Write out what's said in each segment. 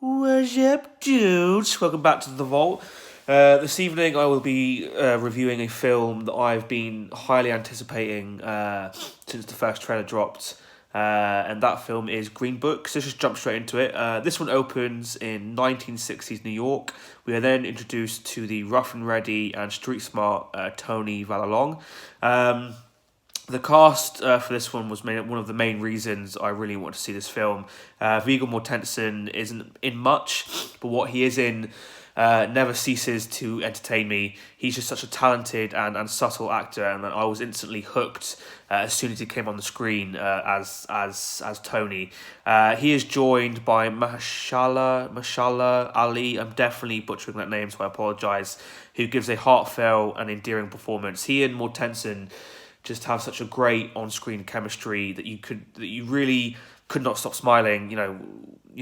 What's up, dudes? Welcome back to The Vault. This evening I will be reviewing a film that I've been highly anticipating since the first trailer dropped. And that film is Green Book, so let's just jump straight into it. This one opens in 1960s New York. We are then introduced to the rough and ready and street smart Tony Valalong. The cast for this one was one of the main reasons I really want to see this film. Viggo Mortensen isn't in much, but what he is in never ceases to entertain me. He's just such a talented and subtle actor, and I was instantly hooked as soon as he came on the screen as Tony. He is joined by Mashallah Ali. I'm definitely butchering that name, so I apologise. Who gives a heartfelt and endearing performance. He and Mortensen just have such a great on-screen chemistry that you really could not stop smiling. You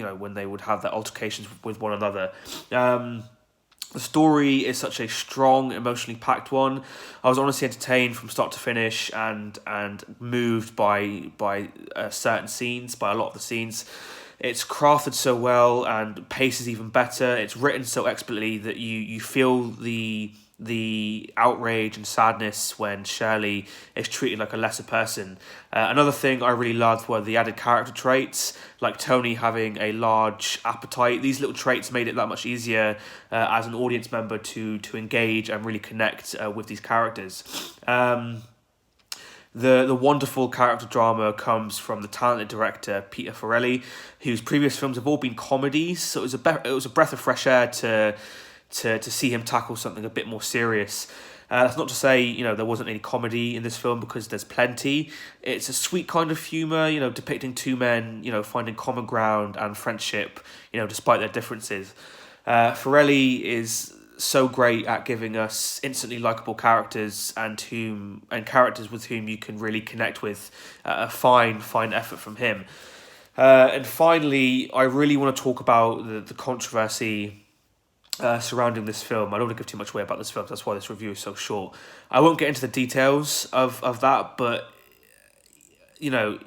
know when they would have their altercations with one another. The story is such a strong, emotionally packed one. I was honestly entertained from start to finish and moved by certain scenes, by a lot of the scenes. It's crafted so well and pace is even better. It's written so expertly that you feel the outrage and sadness when Shirley is treated like a lesser person. Another thing I really loved were the added character traits, like Tony having a large appetite. These little traits made it that much easier as an audience member to engage and really connect with these characters. The wonderful character drama comes from the talented director Peter Farrelly, whose previous films have all been comedies, so it was a breath of fresh air to see him tackle something a bit more serious. That's not to say, there wasn't any comedy in this film, because there's plenty. It's a sweet kind of humour, depicting two men, finding common ground and friendship, despite their differences. Farrelly is so great at giving us instantly likable characters and characters with whom you can really connect with. A fine effort from him. And finally, I really want to talk about the controversy surrounding this film. I don't want to give too much away about this film, that's why this review is so short. I won't get into the details of that, but even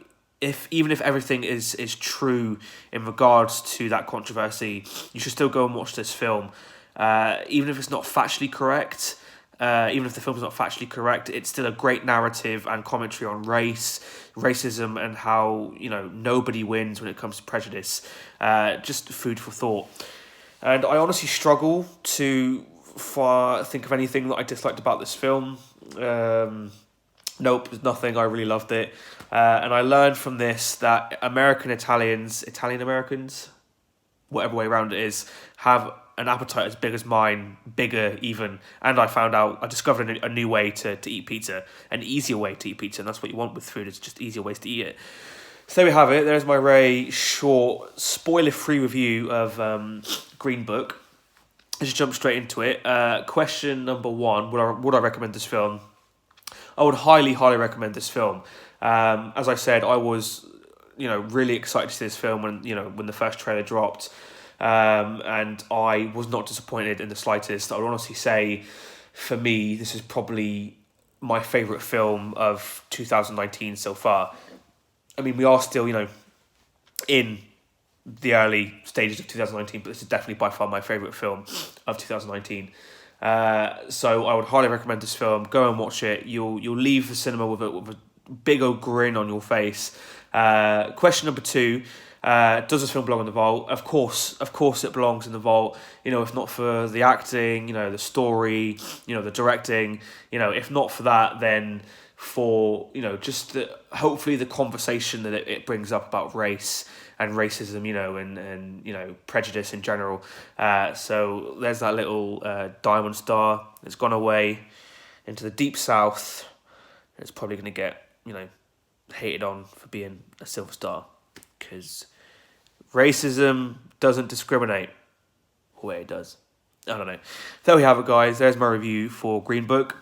if everything is true in regards to that controversy, you should still go and watch this film. Even if it's not factually correct, even if the film is not factually correct, it's still a great narrative and commentary on racism, and how nobody wins when it comes to prejudice. Just food for thought. And I honestly struggle to think of anything that I disliked about this film. Nope, there's nothing. I really loved it. And I learned from this that Italian Americans, whatever way around it is, have an appetite as big as mine, bigger even. And I discovered a new way to eat pizza, an easier way to eat pizza. And that's what you want with food, is just easier ways to eat it. So there we have it. There's my very short, spoiler-free review of Green Book. Let's just jump straight into it. Question number one, would I recommend this film? I would highly recommend this film. As I said, I was really excited to see this film when the first trailer dropped. And I was not disappointed in the slightest. I would honestly say, for me, this is probably my favourite film of 2019 so far. I mean, we are still, in the early stages of 2019, but this is definitely by far my favourite film of 2019. So I would highly recommend this film. Go and watch it. You'll leave the cinema with a big old grin on your face. Question number two, does this film belong in the vault? Of course it belongs in the vault. If not for the acting, the story, the directing, if not for that, then for just hopefully the conversation that it brings up about race and racism, and prejudice in general. So there's that little diamond star that's gone away into the deep south. It's probably going to get hated on for being a silver star, because racism doesn't discriminate. Or it does. I don't know. There we have it, guys. There's my review for Green Book.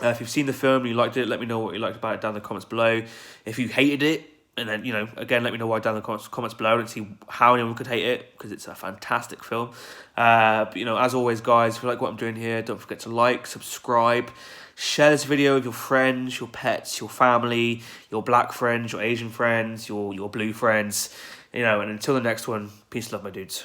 If you've seen the film and you liked it, let me know what you liked about it down in the comments below. If you hated it, and then, again, let me know why down in the comments below, and see how anyone could hate it, because it's a fantastic film. But, as always, guys, if you like what I'm doing here, don't forget to like, subscribe, share this video with your friends, your pets, your family, your black friends, your Asian friends, your blue friends, and until the next one, peace and love, my dudes.